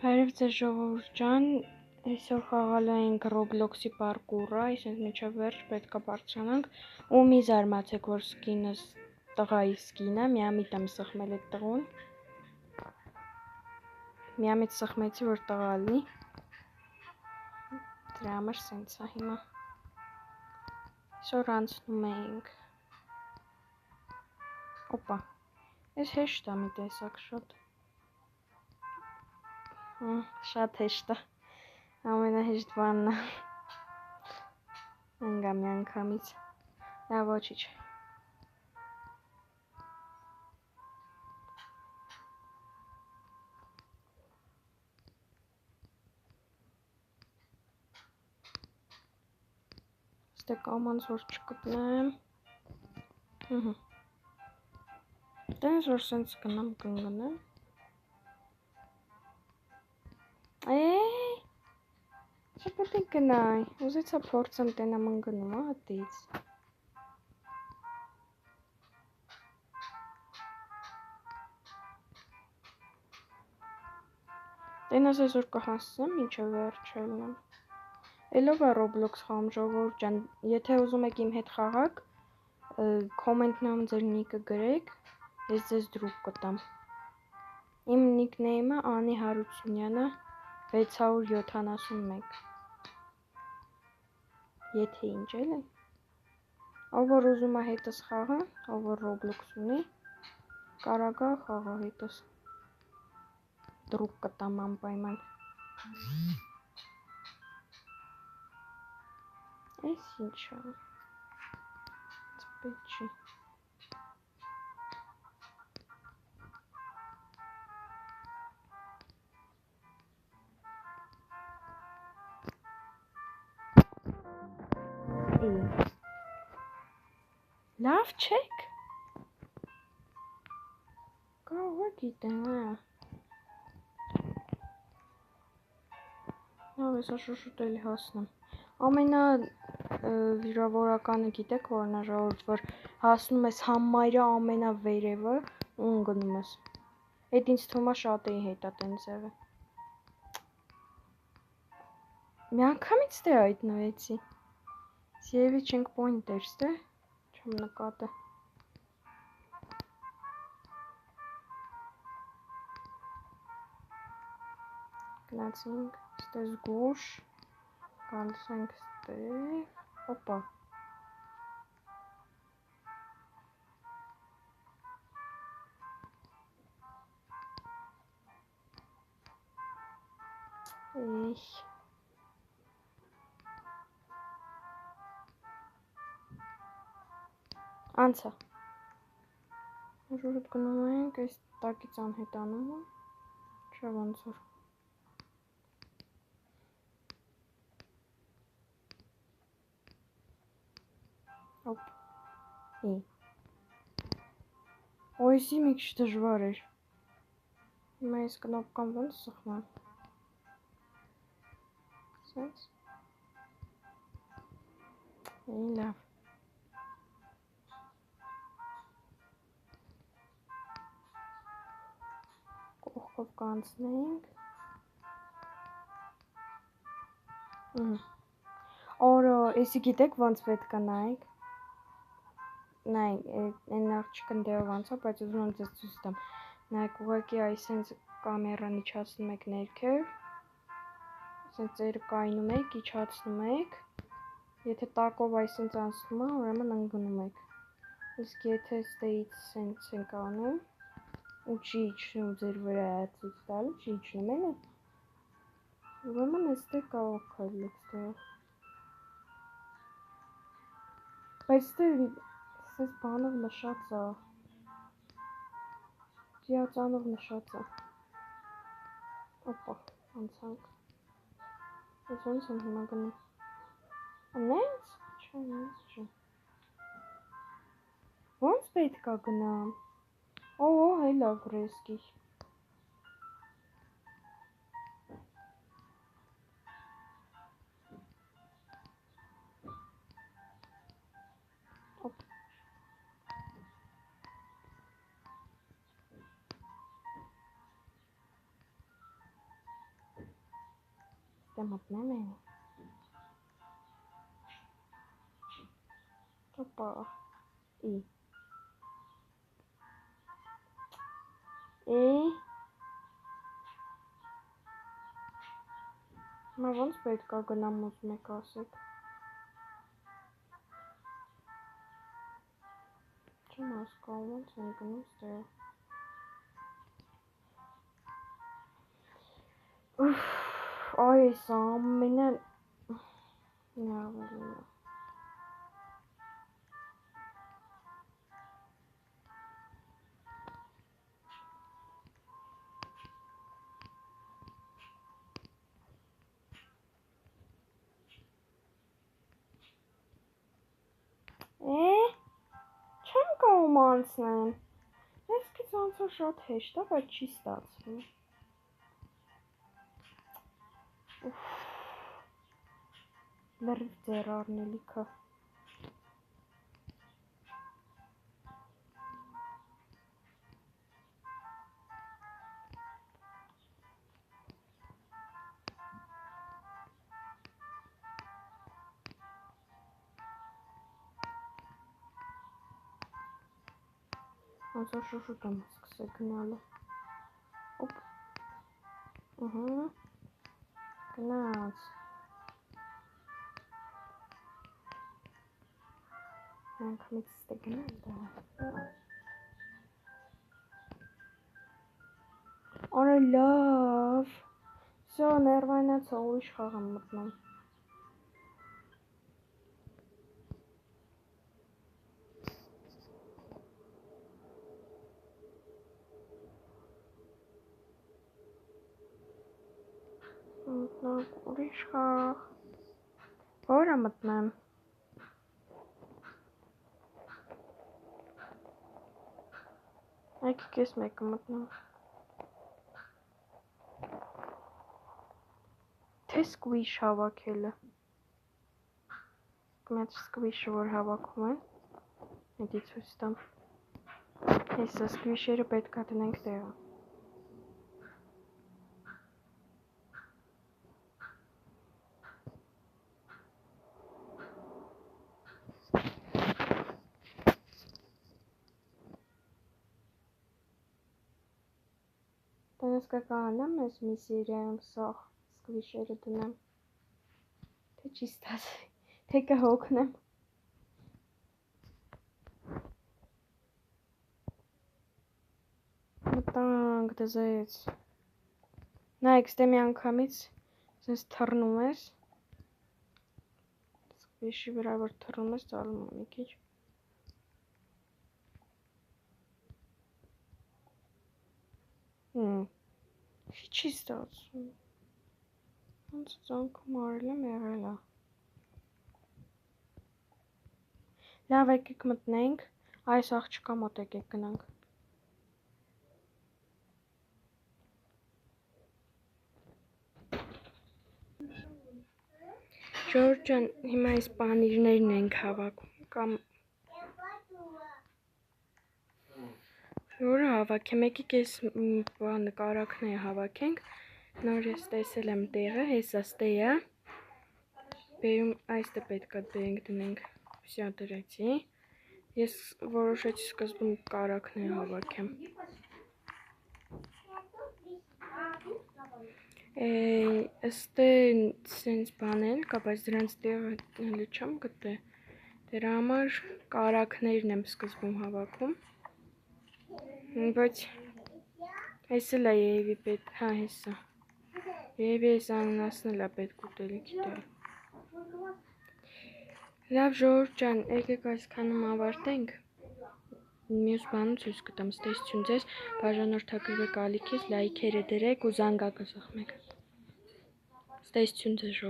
Բարև ձեզ ժողովուրդ ջան, այսօր խաղալու ենք Roblox-ի պարկուրը, այսինքն մինչև վերջ պետք է բարձրանանք ու մի զարմացեք, որ սկինս տղայի սկին է, միամիտ եմ սխմել այդ տղուն, միամիտ սխմեցի, որ տղա լինի, դրա համար սենց է հիմա, այսօր անցնում ենք, օպա, այս հեշտ է մի տեսակ շատ, շատ հեշտ է, ամենահեշտ բանն է, ընգա մի անգամից, դա ոչիչ, ստե կամանց որ չկպնեմ, տենց որ սենց գնամ կնգնեմ, չպետք է գնայ, ուզեցա փորձեմ տենամ ընգնում, ատից, տենաս այսօր կհասցեմ, ինչը վերջ չելնեմ, Էլով է Roblox խաղում ժողովուրդ ջան, եթե ուզում եք իմ հետ խաղաք, կոմենտներում ձեր նիկը գրեք, ես ձեզ դրուկ կտամ, իմ նիկնեյմը Անի Հարությունյանը 671, եթե ինչ էլ է, ով որ ուզում է հետս խաղը, ով որ Roblox ունի, կարագա խաղա հետս, դրուկ կտամ անպայման, Այս ինչ է, պետք չի, լավ չեք, կարող է գիտեմ, լավ ես աշոշուտ էլի հասնեմ, ամենա վիրավորականը գիտեք որն է ժողովուրդ, որ հասնում ես համարյա ամենա վերևը ու ընգնում ես, այդ ինձ թվում է շատերի հետ է տենց եղել, մի անգամից ստե հայտնվեցի, երևի չենք պոինտեր ստե, չեմ նկատը, գնացինք, ստե զգուշ, գալիս ենք ստեղ, օպա, անցա, ժողովուրդ գնում ենք, այս տակից անհետանում եմ, չէ ոնց որ, օպ, Ոյսի մի քիչ դժվար էր, հիմա ես կնոպկան ոնց սխմեմ, սենց, լավ, կողքով կանցնենք, օրո, եսի գիտեք ոնց պետք է նայեք, նայք, են աղջիկն դեով անցա, բայց ուզում եմ ձեզ ցույց տամ, նայք ուղղակի այսենց կամերան իջացնում եք ներքև, այսենց ծերը կայնում եք, իջացնում եք, եթե տակով այսենց անցնում է, ուրեմն ընգնում եք, իսկ եթե ստեից սենց ենք անում, ու չի իջնում ձեր վրա ցույց տալու, չի իջնում էլի, ուրեմն այստեղ կարող քայլեք ստեղ, բայց ստեղ Սես բանով նշած է, դիածանով նշած է, օպա, անցանք, ես ոնց եմ հիմա գնում, նենց, չէ, նենց չէ, ոնց պետք է գնամ, հելա վրեսկի, Դե մտնեմ են։ Опа. И. Մա ոնց պետք է գնամ ուզում եք ասեք։ Չեմ հասկանում ոնց են գնում ստեղ։ Ուֆ, այս ամենը նավելը։ Չեմ կարող անցնեմ։ Ես քիչ անցա շատ հեշտ է, բայց չի ստացվում։ Ուֆ։ Լրիվ ձեր առնելիքը։ Ոնց որ շուշուտ եմ սկսել գնալը։ Օպ։ Գնաց։ Մենք մեծ ստե գնալ դա։ Արա լավ։ Всё, ներվայնացա, ուրիշ խաղ եմ մտնում։ Մտնեմ ուրիշ խաղ։ Որը մտնեմ։ Եկեք ես մեկը մտնում։ Թե սկվիշ հավաքելը։ Մեծ սկվիշը որ հավաքում են։ Հետի ցույց տամ։ Հեսա սկվիշերը պետք է դնենք տեղը։ Տենես կականեմ ես մի սիրիայում սաղ սկվիշերը դնեմ, թե չի ստացվի, թե կհոգնեմ։ Մտանք դզեց։ Նայք ստե մի անգամից սենց թռնում ես, սկվիշի վրա որ թռնում ես ծալում եմ մի քիչ։ Չի ստացվում։ Ոնց ծանքում արել եմ եղել է։ Լավ եկեք մտնենք, այս աղջկա մոտ եկեք գնանք։ Ժորժան, հիմա այս պանիրներն ենք հավաքում, կամ որը հավաքեմ, եկեք ես կարակն է հավաքենք, նոր ես տեսել եմ տեղը, հեսա ստեյը, բերում այստը պետք է բերենք դնենք, վսյա դրեցի, ես որոշեցի սկզբում կարակն է հավաքեմ, ստե սենց բանել կա, բայց դրանց տեղը հլը չեմ գտե, դրա համար կարակներն եմ սկզբում հավաքում, բայց այս էլ է երևի պետք, հա հեսա, երևի այս անանասն էլ է պետք ուտելիքի տեղ։ Լավ ժողովուրդ ջան, եկեք այսքանում ավարտենք, մյուս բանում ցույց կտամ, ստեսություն ձեզ, բաժանորդագրվեք ալիքից, լայքերը դրեք ու զանգակը սեղմեք։ Ստեսություն ձեզ ժողովուրդ։